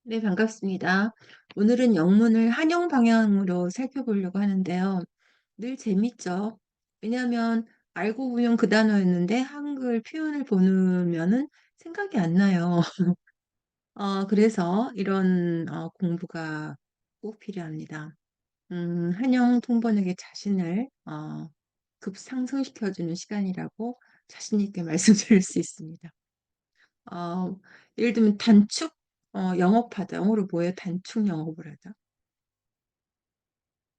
네, 반갑습니다. 오늘은 영문을 한영 방향으로 살펴보려고 하는데요. 늘 재밌죠? 왜냐하면 알고 보면 그 단어였는데 한글 표현을 보면은 생각이 안 나요. 그래서 이런 공부가 꼭 필요합니다. 한영 통번역의 자신을 급상승시켜주는 시간이라고 자신 있게 말씀드릴 수 있습니다. 어, 예를 들면 단축 영업하다. 영어로 뭐예요? 단축 영업을 하다.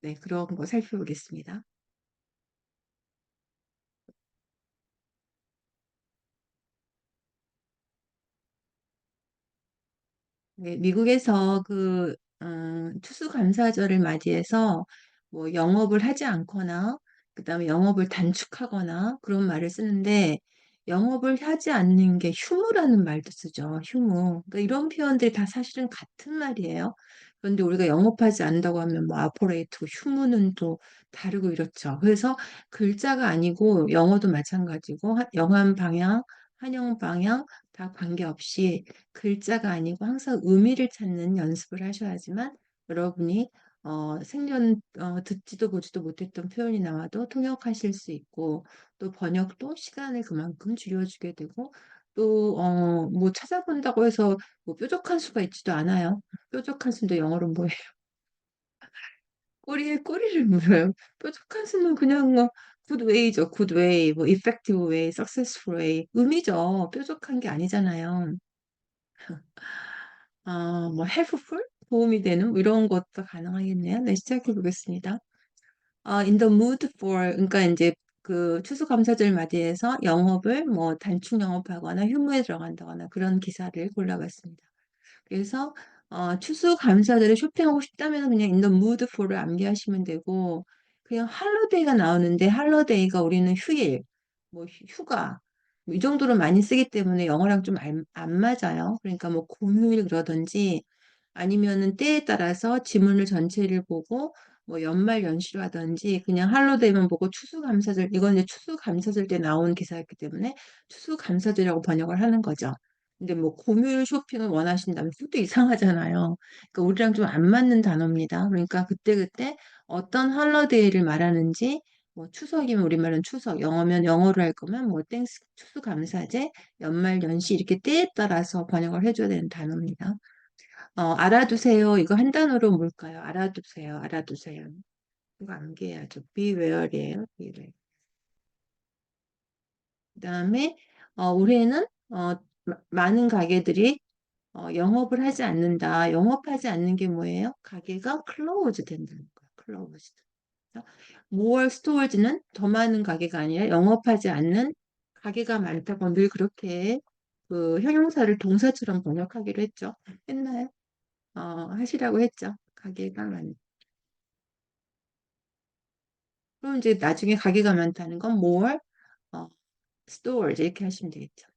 네, 그런 거 살펴보겠습니다. 네, 미국에서 추수감사절을 맞이해서 뭐 영업을 하지 않거나 그다음에 영업을 단축하거나 그런 말을 쓰는데 영업을 하지 않는 게 휴무라는 말도 쓰죠. 휴무. 그러니까 이런 표현들이 다 사실은 같은 말이에요. 그런데 우리가 영업하지 않는다고 하면 뭐 아포레이트고 휴무는 또 다르고 이렇죠. 그래서 글자가 아니고 영어도 마찬가지고 영한 방향, 한영 방향 다 관계없이 글자가 아니고 항상 의미를 찾는 연습을 하셔야지만 여러분이 생전 듣지도 보지도 못했던 표현이 나와도 통역하실 수 있고 또 번역도 시간을 그만큼 줄여주게 되고 또 뭐 찾아본다고 해서 뭐 뾰족한 수가 있지도 않아요. 뾰족한 수도 영어로 뭐예요? 꼬리에 꼬리를 물어요. 뾰족한 수는 그냥 뭐 good way죠. good way, 뭐 effective way, successful way 의미죠. 뾰족한 게 아니잖아요. 뭐 helpful? 도움이 되는 뭐 이런 것도 가능하겠네요. 네, 시작해 보겠습니다. in the mood for 그러니까 이제 그 추수감사절 맞이해서 영업을 뭐 단축 영업하거나 휴무에 들어간다거나 그런 기사를 골라봤습니다. 그래서 추수감사절에 쇼핑하고 싶다면 그냥 in the mood for를 암기하시면 되고 그냥 할로데이가 나오는데 할로데이가 우리는 휴일, 뭐 휴가 뭐이 정도로 많이 쓰기 때문에 영어랑 좀 안 맞아요. 그러니까 뭐 공휴일 그러든지 아니면은 때에 따라서 지문을 전체를 보고 뭐 연말 연시로 하든지 그냥 할로데이만 보고 추수감사절 이건 이제 추수감사절 때 나온 기사였기 때문에 추수감사절이라고 번역을 하는 거죠. 근데 뭐 공휴일 쇼핑을 원하신다면 그것도 이상하잖아요. 그러니까 우리랑 좀 안 맞는 단어입니다. 그러니까 그때그때 어떤 헐러데이를 말하는지 뭐 추석이면 우리말은 추석, 영어면 영어로 할 거면 뭐 땡스 추수감사제, 연말연시 이렇게 때에 따라서 번역을 해줘야 되는 단어입니다. 알아두세요. 이거 한 단어로 뭘까요? 알아두세요. 알아두세요. 이거 암기해야죠. beware이에요. beware. 그다음에 올해는 많은 가게들이 영업을 하지 않는다. 영업하지 않는 게 뭐예요? 가게가 close 된다는 거예요. closed. more stores는 더 많은 가게가 아니라 영업하지 않는 가게가 많다고 늘 그렇게 그 형용사를 동사처럼 번역하기로 했죠. 했나요? 하시라고 했죠. 가게가 많. 그럼 이제 나중에 가게가 많다는 건 more stores 이렇게 하시면 되겠죠.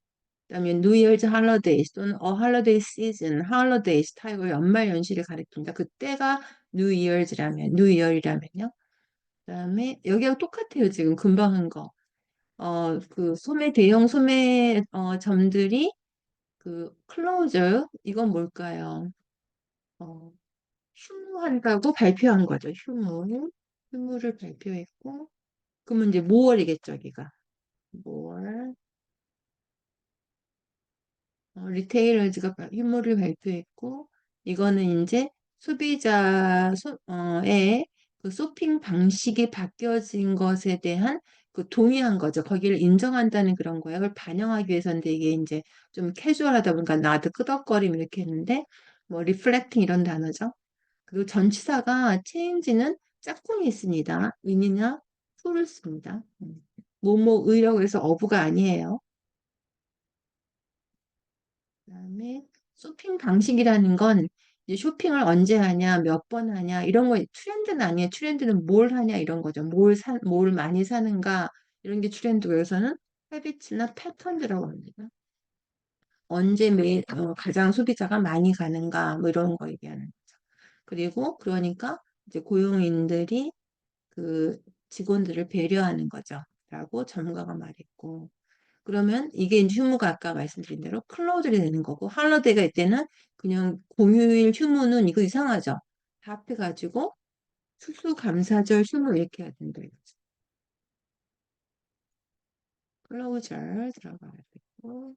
그다음에 New Year's holidays 또는 a holiday season, holidays 타입을 연말 연시를 가리킵니다. 그때가 New Year's라면, New Year이라면요. 그다음에 여기하고 똑같아요. 지금 금방 한 거. 그 대형 소매 점들이 그 close 이건 뭘까요? 어, 휴무한다고 발표한 거죠. 휴무를 발표했고 그러면 이제 5월이겠죠, 여기가. 5월. 리테일러즈가 휴무를 발표했고, 이거는 이제 소비자의 그 쇼핑 방식이 바뀌어진 것에 대한 그 동의한 거죠. 거기를 인정한다는 그런 거예요. 그걸 반영하기 위해서인데 이게 이제 좀 캐주얼하다 보니까 나도 끄덕거림 이렇게 했는데, 뭐, 리플렉팅 이런 단어죠. 그리고 전치사가 change는 짝꿍이 있습니다. 인이나 to를 씁니다. 뭐뭐의라고 해서 어부가 아니에요. 그다음에 쇼핑 방식이라는 건 이제 쇼핑을 언제 하냐, 몇 번 하냐 이런 거 트렌드는 아니에요. 트렌드는 뭘 하냐 이런 거죠. 뭘 많이 사는가 이런 게 트렌드고 여기서는 헤비츠나 패턴이라고 합니다. 언제 가장 소비자가 많이 가는가 뭐 이런 거 얘기하는 거죠. 그리고 그러니까 이제 고용인들이 그 직원들을 배려하는 거죠. 라고 전문가가 말했고 그러면 이게 이제 휴무가 아까 말씀드린 대로 클로즈리 되는 거고, 할러데이가 이때는 그냥 공휴일 휴무는 이거 이상하죠? 다 합해가지고 추수감사절 휴무 이렇게 해야 된다 이거죠. 클로저 들어가야 되고,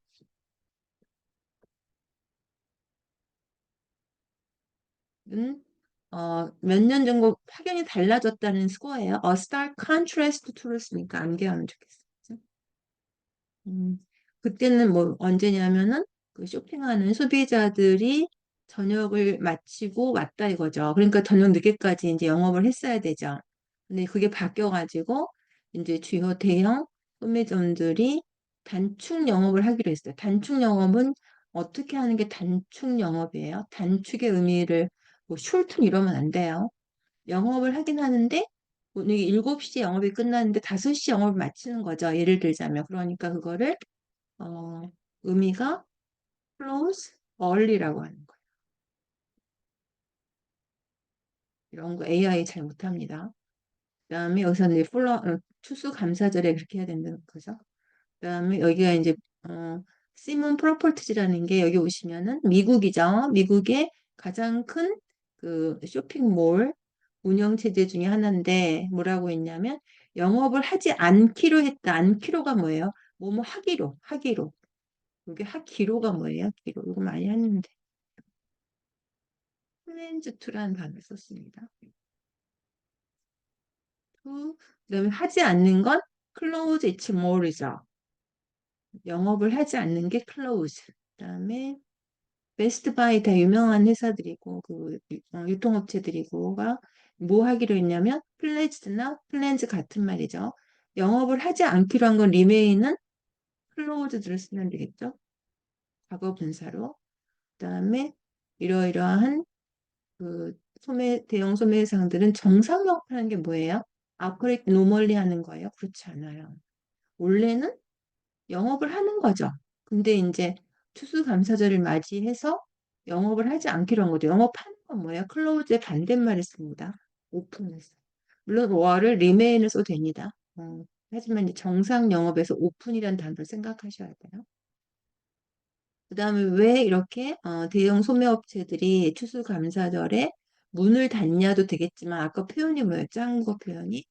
몇 년 정도 확연히 달라졌다는 스코어예요. A stark contrast to로 쓰니까 암기하면 좋겠어요. 음, 그때는 뭐 언제냐면은 그 쇼핑하는 소비자들이 저녁을 마치고 왔다 이거죠. 그러니까 저녁 늦게까지 이제 영업을 했어야 되죠. 근데 그게 바뀌어가지고 이제 주요 대형 소매점들이 단축 영업을 하기로 했어요. 단축 영업은 어떻게 하는 게 단축 영업이에요? 단축의 의미를 뭐 숄튼 이러면 안 돼요. 영업을 하긴 하는데 오늘 7시 영업이 끝났는데 5시 영업을 마치는 거죠. 예를 들자면. 그러니까 그거를 어, 의미가 close early라고 하는 거예요. 이런 거 AI 잘 못합니다. 그다음에 여기서는 이제 추수감사절에 그렇게 해야 된다는 거죠. 그다음에 여기가 이제 시몬 프로퍼티즈라는 게 여기 오시면은 미국이죠. 미국의 가장 큰 그 쇼핑몰 운영 체제 중에 하나인데 뭐라고 했냐면 영업을 하지 않기로 했다. 않기로가 뭐예요? 뭐뭐 하기로. 이게 하기로가 뭐예요? 기로. 이거 많이 했는데. 플랜즈 투라는 단어를 썼습니다. to, 그다음에 하지 않는 건 close its more이죠. 영업을 하지 않는 게 close. 그다음에 베스트 바이 다 유명한 회사들이고 그 유통업체들이고가 뭐 하기로 했냐면 플레지나 플랜즈 같은 말이죠. 영업을 하지 않기로 한 건 리메인은 클로즈드를 쓰면 되겠죠. 과거 분사로. 그다음에 이러이러한 그 대형 소매상들은 정상 영업하는 게 뭐예요? 아프레이트 노멀리 하는 거예요? 그렇지 않아요. 원래는 영업을 하는 거죠. 근데 이제 추수감사절을 맞이해서 영업을 하지 않기로 한 거죠. 영업하는 건 뭐예요? 클로즈의 반대말을 씁니다. 오픈해서. 물론 월을 리메인을 써도 됩니다. 하지만 이제 정상 영업에서 오픈이라는 단어를 생각하셔야 돼요. 그 다음에 왜 이렇게 대형 소매업체들이 추수감사절에 문을 닫냐도 되겠지만 아까 표현이 뭐였죠? 한국어 표현이?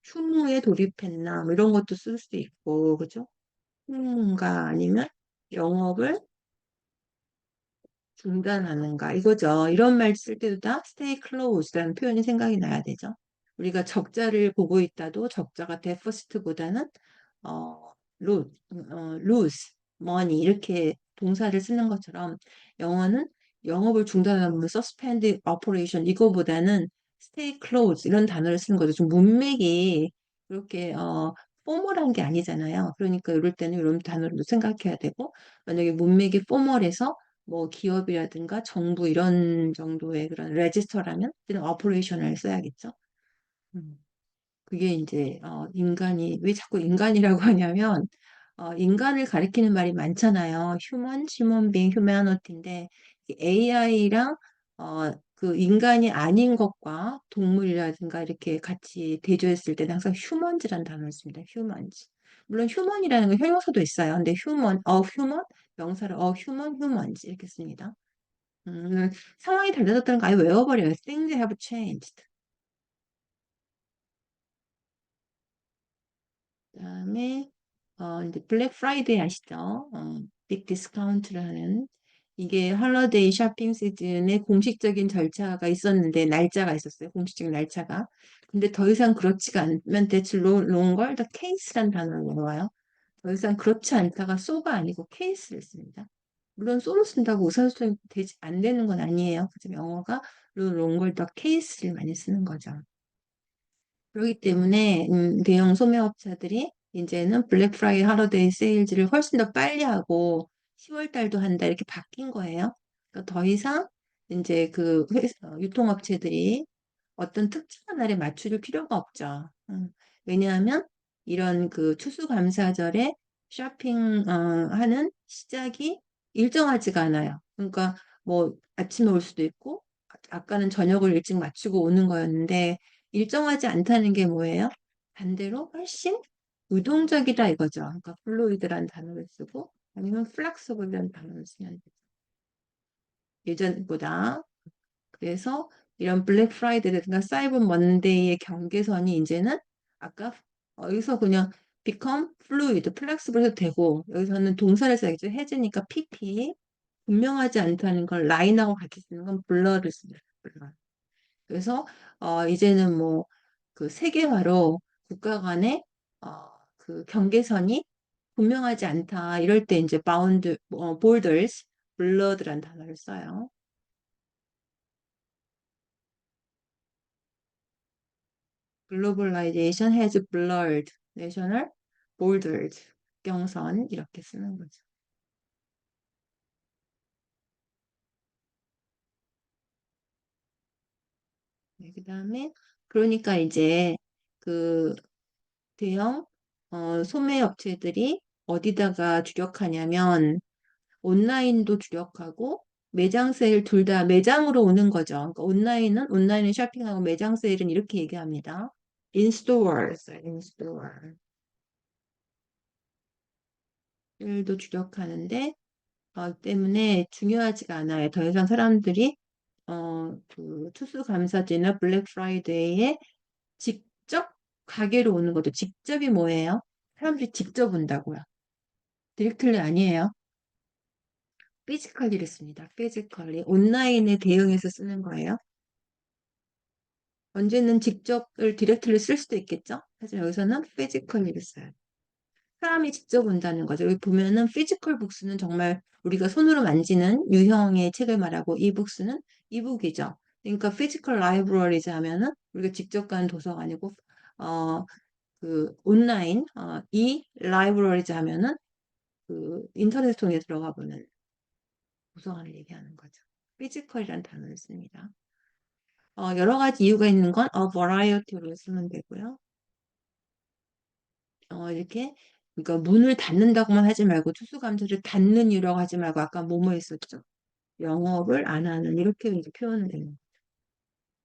휴무에 돌입했나 뭐 이런 것도 쓸 수 있고 그죠? 휴무인가 아니면 영업을 중단하는가 이거죠. 이런 말 쓸 때도 다 stay closed라는 표현이 생각이 나야 되죠. 우리가 적자를 보고 있다도 적자가 deficit보다는 어, lose money 이렇게 동사를 쓰는 것처럼 영어는 영업을 중단하면 suspend operation 이거보다는 stay closed 이런 단어를 쓰는 거죠. 좀 문맥이 그렇게 포멀한 게 아니잖아요. 그러니까 이럴 때는 이런 단어를 생각해야 되고 만약에 문맥이 포멀해서 뭐 기업이라든가 정부 이런 정도의 그런 레지스터라면 그냥 operation을 써야겠죠. 음. 그게 이제 인간이 왜 자꾸 인간이라고 하냐면 인간을 가리키는 말이 많잖아요. human being, humanity인데 AI랑 그 인간이 아닌 것과 동물이라든가 이렇게 같이 대조했을 때는 항상 humans라는 단어를 씁니다. humans. 물론 human이라는 건 형용사도 있어요. 근데 human, 명사를 humans 이렇게 씁니다. 상황이 달라졌다는 거 아예 외워버려요. Things have changed. 그다음에 이제 블랙 프라이데이 아시죠? 빅 디스카운트라는 이게 헐러데이 쇼핑 시즌의 공식적인 절차가 있었는데 날짜가 있었어요. 공식적인 날짜가. 근데 더 이상 그렇지가 않으면 대출 롱걸 더 케이스란 단어를 외워요. 더 이상 그렇지 않다가 소가 아니고 케이스를 씁니다. 물론 소로 쓴다고 의사소통이 되지 안 되는 건 아니에요. 그래서 영어가 롱걸 더 케이스를 많이 쓰는 거죠. 그렇기 때문에 대형 소매업체들이 이제는 블랙 프라이데이 할러데이 세일즈를 훨씬 더 빨리 하고 10월 달도 한다 이렇게 바뀐 거예요. 그러니까 더 이상 이제 유통업체들이 어떤 특정한 날에 맞출 필요가 없죠. 왜냐하면 이런 그 추수감사절에 쇼핑 하는 시작이 일정하지가 않아요. 그러니까 뭐 아침에 올 수도 있고 아까는 저녁을 일찍 마치고 오는 거였는데 일정하지 않다는 게 뭐예요? 반대로 훨씬 유동적이다 이거죠. 그러니까 fluid라는 단어를 쓰고 아니면 flexible이라는 단어를 쓰면 돼요. 예전보다. 그래서 이런 블랙 프라이데이든가 사이버 먼데이의 경계선이 이제는 아까 여기서 그냥 become fluid, flexible 해도 되고 여기서는 동사를 써야겠죠. 해지니까 pp 분명하지 않다는 걸 라인하고 같이 쓰는 건 blur를 씁니다. blur. 그래서 이제는 뭐 그 세계화로 국가 간의 그 경계선이 분명하지 않다. 이럴 때 이제 borders, blurred란 단어를 써요. Globalization has blurred national borders. 경선 이렇게 쓰는 거죠. 네, 그다음에 그러니까 이제 그 대형 소매 업체들이 어디다가 주력하냐면 온라인도 주력하고 매장 세일 둘 다 매장으로 오는 거죠. 그러니까 온라인은 쇼핑하고 매장 세일은 이렇게 얘기합니다. In stores, in store. 일도 주력하는데 때문에 중요하지가 않아요. 더 이상 사람들이 그 추수감사제나 블랙 프라이데이에 직접 가게로 오는 것도 직접이 뭐예요? 사람들이 직접 온다고요. 디렉틀리 아니에요. 피지컬리를 씁니다. 피지컬리. 온라인에 대응해서 쓰는 거예요. 언제는 직접을 디렉트를 쓸 수도 있겠죠? 하지만 여기서는 피지컬리를 써요. 사람이 직접 온다는 거죠. 여기 보면은 피지컬 북스는 정말 우리가 손으로 만지는 유형의 책을 말하고 이북스는 이북이죠. 그러니까 피지컬 라이브러리즈 하면은 우리가 직접 가는 도서관이고 어, 그 온라인 이 라이브러리즈 하면은 그 인터넷 통해 들어가 보는 도서관을 얘기하는 거죠. 피지컬이라는 단어를 씁니다. 여러 가지 이유가 있는 건 a variety로 쓰면 되고요. 이렇게 그러니까 문을 닫는다고만 하지 말고 추수감사를 닫는 이유라고 하지 말고 아까 뭐뭐 했었죠. 영업을 안 하는 이렇게 이제 표현을 해요.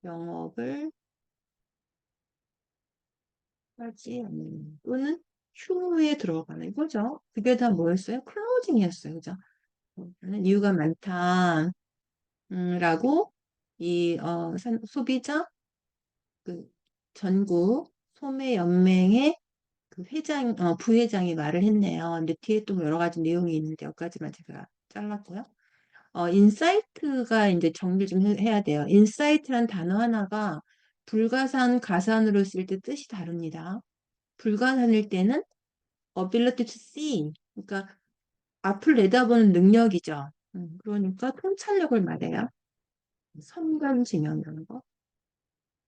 영업을 하지 않는 또는 휴무에 들어가는 이거죠. 그게 다 뭐였어요? 클로징이었어요. 그죠? 이유가 많다. 라고 이 소비자 그 전국 소매 연맹의 그 부회장이 말을 했네요. 근데 뒤에 또 여러 가지 내용이 있는데 여기까지만 제가 잘랐고요. 인사이트가 이제 정리 좀 해야 돼요. 인사이트란 단어 하나가 불가산, 가산으로 쓸 때 뜻이 다릅니다. 불가산일 때는 ability to see, 그러니까 앞을 내다보는 능력이죠. 그러니까 통찰력을 말해요. 선감지명 이런 거.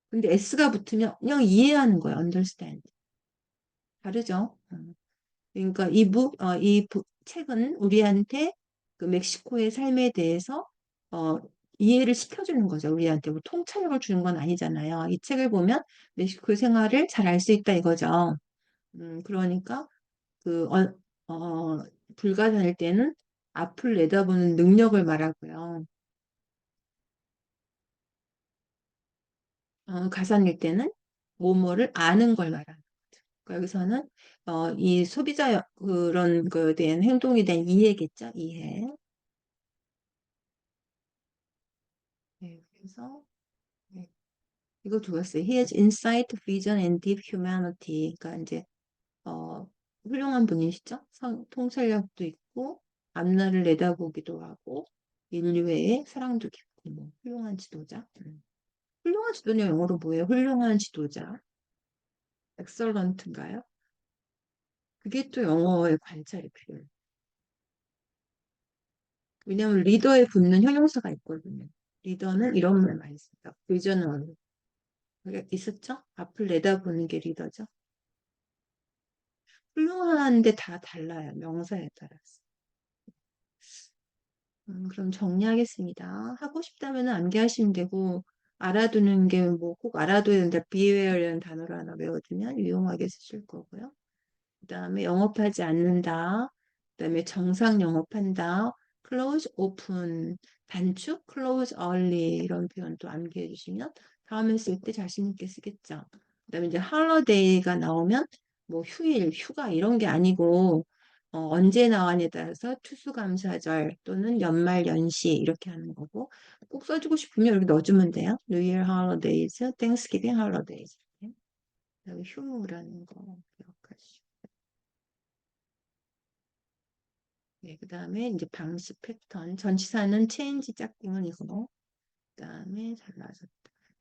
근데 S가 붙으면 그냥 이해하는 거예요. understand. 다르죠? 그러니까 책은 우리한테 그 멕시코의 삶에 대해서 어, 이해를 시켜주는 거죠. 우리한테 뭐 통찰력을 주는 건 아니잖아요. 이 책을 보면 멕시코의 생활을 잘 알 수 있다 이거죠. 그러니까 그 불가사일 때는 앞을 내다보는 능력을 말하고요. 가상일 때는 뭐뭐를 아는 걸 말하는 거죠. 그러니까 여기서는 이 소비자 그런 거에 대한 행동에 대한 이해겠죠. 이해. 네, 그래서 네, 이거 좋았어요. He has insight, vision, and deep humanity. 그러니까 이제 어, 훌륭한 분이시죠. 통찰력도 있고 앞날을 내다보기도 하고 인류의 사랑도 깊고 뭐 훌륭한 지도자. 훌륭한 지도냐 영어로 뭐예요? 훌륭한 지도자. excellent인가요? 그게 또 영어의 관찰이 필요해요. 왜냐하면 리더에 붙는 형용사가 있거든요. 리더는 이런 말 많이 씁니다. 비전을 있었죠? 앞을 내다보는 게 리더죠. 훌륭한데 다 달라요. 명사에 따라서. 그럼 정리하겠습니다. 하고 싶다면 암기하시면 되고, 알아두는 게 뭐 꼭 알아둬야 된다. beware이라는 단어를 하나 외워두면 유용하게 쓰실 거고요. 그 다음에 영업하지 않는다. 그 다음에 정상 영업한다. close, open, 단축, close early 이런 표현도 암기해 주시면 다음에 쓸 때 자신 있게 쓰겠죠. 그 다음에 이제 holiday가 나오면 뭐 휴일, 휴가 이런 게 아니고 언제 나와냐에 따라서 추수감사절 또는 연말 연시 이렇게 하는 거고 꼭 써주고 싶으면 이렇게 넣어주면 돼요. New Year holidays, Thanksgiving holidays. 여기 휴무라는 거 기억하시고. 네, 그 다음에 이제 방식 패턴. 전치사는 change 짝꿍은 이거. 그 다음에 잘라졌다.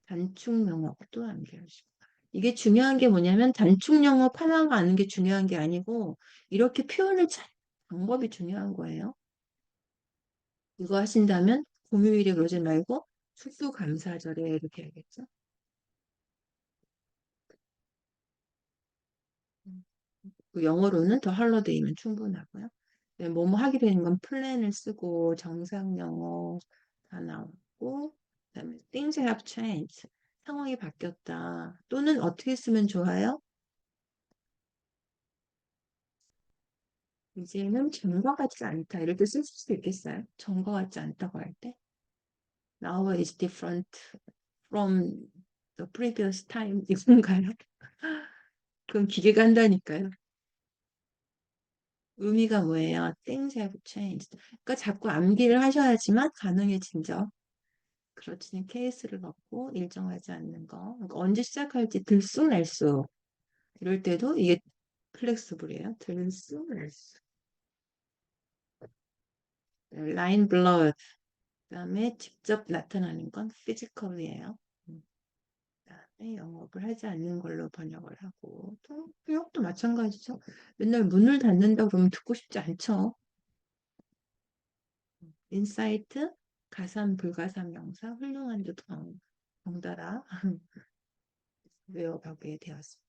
단축 영업도 암기하시고. 이게 중요한 게 뭐냐면 단축 영업 하나가 아는 게 중요한 게 아니고 이렇게 표현을 잘 방법이 중요한 거예요. 이거 하신다면 공휴일에 그러지 말고 추수감사절에 이렇게 해야겠죠. 그 영어로는 더 할러데이면 충분하고요. 네, 뭐뭐 하기로 했는 건 플랜을 쓰고 정상 영어 다 나오고 그다음에 things have changed. 상황이 바뀌었다. 또는 어떻게 쓰면 좋아요? 이제는 전과 같지 않다. 이럴 때 쓸 수도 있겠어요. 전과 같지 않다고 할 때. Now is different from the previous time. 이건가요? 그건 기계가 한다니까요. 의미가 뭐예요? Things have changed. 그러니까 자꾸 암기를 하셔야지만 가능해진죠. 그렇지는 케이스를 갖고 일정하지 않는 거. 그러니까 언제 시작할지 들쑥날쑥. 이럴 때도 이게 플렉스블이에요. 들쑥날쑥. 라인 블러 그다음에 직접 나타나는 건 physical이에요. 그다음에 영업을 하지 않는 걸로 번역을 하고 또 교육도 마찬가지죠. 맨날 문을 닫는다 그러면 듣고 싶지 않죠. 인사이트, 가산, 불가산 명사, 훌륭한 듯 덩달아 외워가게 되었습니다.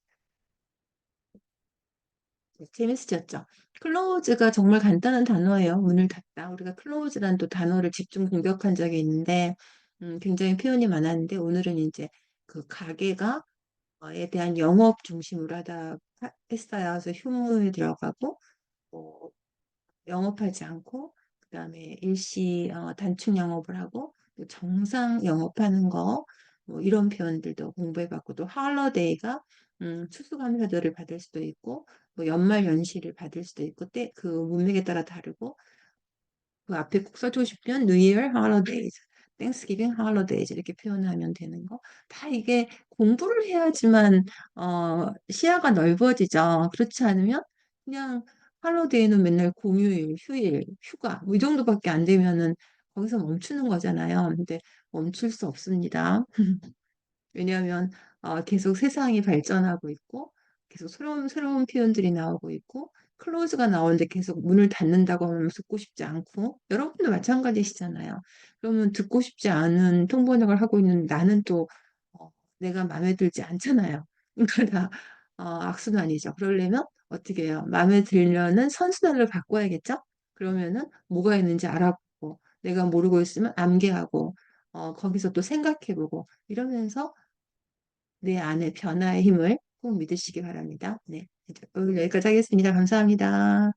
네, 재밌으셨죠? 클로즈가 정말 간단한 단어예요. 문을 닫다. 우리가 클로즈란 또 단어를 집중 공격한 적이 있는데 굉장히 표현이 많았는데 오늘은 이제 그 가게가 에 대한 영업 중심으로 했어요. 그래서 휴무에 들어가고 뭐 영업하지 않고 그다음에 일시 단축 영업을 하고 또 정상 영업하는 거 뭐 이런 표현들도 공부해봤고 또 할러데이가 추수감사절을 받을 수도 있고 뭐 연말 연시를 받을 수도 있고 때 그 문맥에 따라 다르고 그 앞에 꼭 써주고 싶으면 New Year holidays, Thanksgiving holidays 이렇게 표현하면 되는 거. 다 이게 공부를 해야지만 시야가 넓어지죠. 그렇지 않으면 그냥 할로데이는 맨날 공휴일, 휴일, 휴가 뭐 이 정도밖에 안 되면은 거기서 멈추는 거잖아요. 근데 멈출 수 없습니다. 왜냐하면 계속 세상이 발전하고 있고 계속 새로운 표현들이 나오고 있고 클로즈가 나오는데 계속 문을 닫는다고 하면 듣고 싶지 않고 여러분도 마찬가지시잖아요. 그러면 듣고 싶지 않은 통번역을 하고 있는 나는 또 내가 마음에 들지 않잖아요. 그러니까 다 악순환이죠. 그러려면 어떻게 해요? 마음에 들려는 선순환을 바꿔야겠죠? 그러면은 뭐가 있는지 알아보고 내가 모르고 있으면 암기하고 거기서 또 생각해보고 이러면서 내 안의 변화의 힘을 꼭 믿으시기 바랍니다. 네. 오늘 여기까지 하겠습니다. 감사합니다.